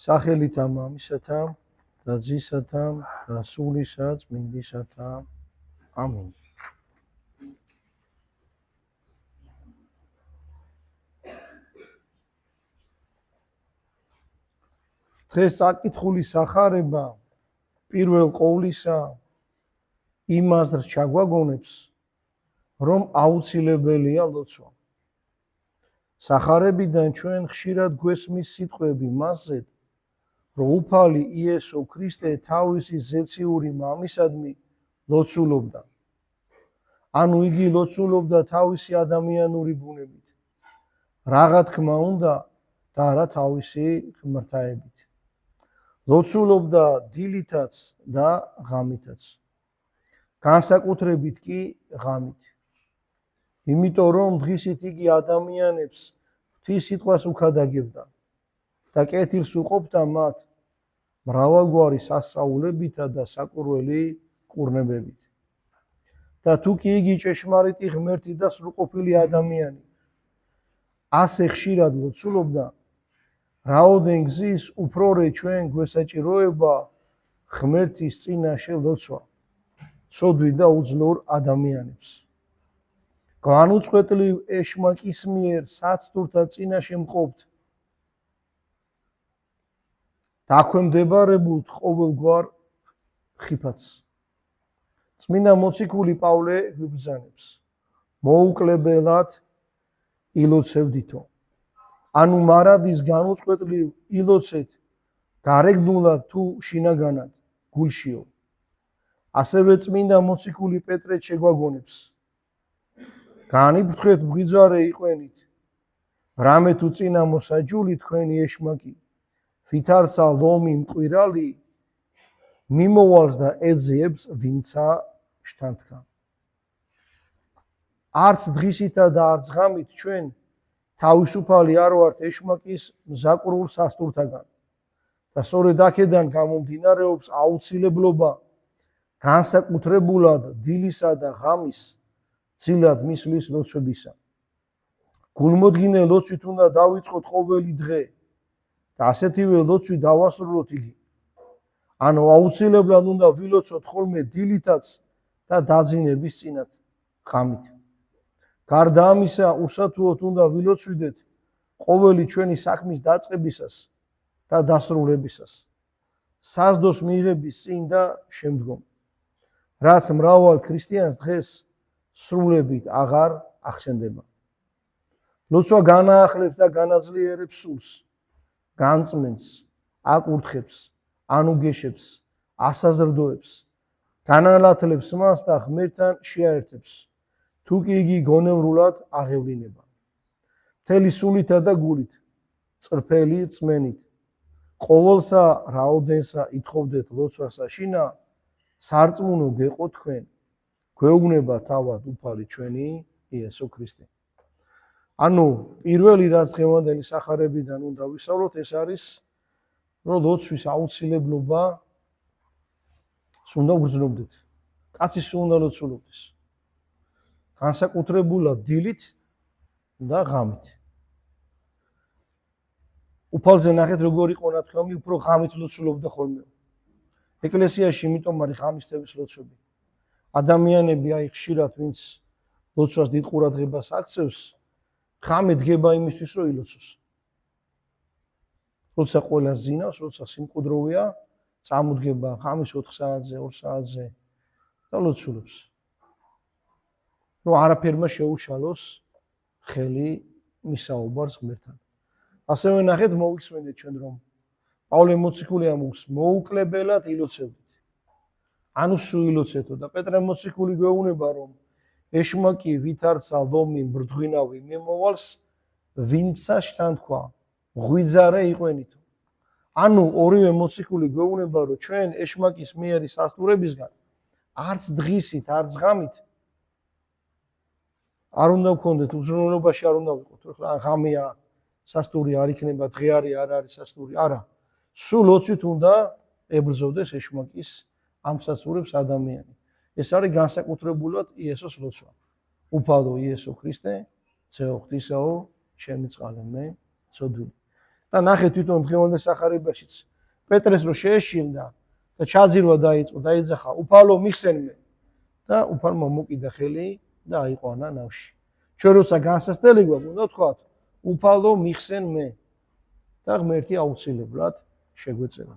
სახელითა მამისათა და ძისათა და სულისა წმინდისათა. ამინ. დღეს საკითხული სახარება პირველ ყოვლისა იმას ჩაგვაგონებს, რომ აუცილებელია ლოცვა. სახარებიდან ჩვენ ხშირად გვესმის სიტყვები მასზე, რომ უფალი იესო ქრისტე თავისი ზეციური მამისადმი ლოცულობდა. ანუ იგი ლოცულობდა თავისი ადამიანური ბუნებით, რაღა თქმა უნდა და არა თავისი ღმრთაებით. ლოცულობდა დილითაც და ღამითაც. განსაკუთრებით კი ღამით. იმიტომ რომ დღისით იგი ადამიანებს ღვთის სიტყვას უქადაგებდა და კეთილს უყოფდა მათ მრავალგვარი სასწაულებითა და საკურველი კურნებებით. და თუ კი იგი ჭეშმარიტი ღმერთი და სრულყოფილი ადამიანი ასე ხშირად ლოცულობდა, რაოდენ გზის უფრორე ჩვენ გვესაჭიროება ღმერთის წინაშე ლოცვა, ცოდვით და უძლურ ადამიანებს. განუწყვეტლივ ეშმაკის მიერ საცდურთა წინაშე მყოფთ, დაქვემდებარებულთ ყოველგვარ ხიფათს. წმინდა მოციქული პავლე გვიბრძანებს, მოუკლებელად ილოცევდითო. ანუ მარადის განუწყვეტლივ ილოცეთ, გარეგნულად თუ შინაგანად გულშიო. ასევე წმინდა მოციქული პეტრე შეგვაგონებს, განიფრთხეთ მღვიძარე იყვენით, რამე თუ წინა მოსაჯული თქვენი ეშმაკი, ვითარცა ლომი მყვირალი, მიმოვალს და ეძიებს ვინცა შთანთქა. არც დღისითა და არც ღამით ჩვენ თავისუფალი არ ვართ ეშმაკის მზაკრულ სასტურთაგან და სწორედ აქედან გამომდინარეობს აუცილებლობა განსაკუთრებულად დილისა და ღამის ძილად მისვლის ლოცვებისა. გულმოდგინე ლოცვით უნდა დავიწყოთ ყოველი დღე და ასეთივე ლოცვით დავასრულოთ იგი. ანუ აუცილებლად უნდა ვილოცოთ ხოლმე დილითაც და დაძინების წინათ ღამით. გარდა ამისა, უსათუოდ უნდა ვილოცვიდეთ ყოველი ჩვენი საქმის დაწყებისას და დასრულებისას, საზდოს მიღების წინ და შემდგომ, რაც მრავალ ქრისტიანს დღეს სრულებით აღარ ახსენდება. ლოცვა განაახლებს და განაძლიერებს სულს, განწმენს, აკურთხებს, ანუგეშებს, ასაზრდოებს, განალათლებს მას და ღმერთთან შეაერთებს, თუ კი იგი გონევრულად აღევლინება. მთელი სულითა და გულით, წრფელი რწმენით, ყოველსა რაოდენსა ითხოვდეთ ლოცვასა შინა, სარწმუნო გეყო თქვენ, გვეუბნება თავად უფალი ჩვენი იესო ქრისტე. ანუ პირველი რაც დღევანდელი სახარებიდან უნდა ვისაუბროთ, ეს არის, რომ ლოცვის აუცილებლობა უნდა ვგრძნობდეთ. კაცი სულ უნდა ლოცულობდეს. განსაკუთრებულად დილით და ღამით. უფალზე ნახეთ როგორი იყო ნათქვამი, უფრო ღამით ლოცულობდა ხოლმე. ეკლესიაში იმიტომ არის ღამისთების ლოცვები. ადამიანები აი ხშირად ვინც ლოცვას დიდ ყურადღებას აქცევს, ღამე დგება იმისთვის, რომ ილოცოს. როცა ყველა ზინავს, როცა სიმყუდროვეა, წამოდგება ღამის 4 საათზე, 2 საათზე და ლოცულობს. რომ არაფერმა შეუშალოს ხელი მისაუბარს ღმერთთან. ასევე ნახეთ, მოვიხსენეთ ჩვენ რომ პავლე მოციქული ამბობს, მოუკლებელად ილოცევდით. ანუ სულ ილოცეთო და პეტრე მოციქული გვეუბნება რომ ეშმაკი ვითარცა ლომი მბრდღვინავი მიმოვალს, ვინცა შთანთქვა, ღვიძარე იყვენითო. ანუ ორივე მოციქული გვეუბნება რომ ჩვენ ეშმაკის მიერი სასტურებისგან არც დღისით, არც ღამით არ უნდა ვქონდეთ უზრუნველობაში არ უნდა ვიყოთ, რომ ღამეა სასტური არ იქნება, დღე არის არ არის სასტური, არა. სულ ლოცვით უნდა ებრძოდეს ეშმაკის ამ სასტურებს ადამიანი. ეს არის განსაკუთრებულად იესოს ლოცვა. უფალო იესო ქრისტე, ცეო ღვთისაო, ჩემი წყალე მე ცოდვილი. და ნახე თვითონ დღევანდელ სახარებაშიც პეტრეს რო შეეშინდა და ჩაძირვა დაიწყო, დაიძახა, უფალო მიხსენმე და უფალმა მოკიდა ხელი და აიყვანა ნავში. ჩვენ როცა განსასწრელი გვაქვს, უნდა ვთქვათ, უფალო მიხსენ მე და ღმერთი აუცილებლად შეგვეწევა.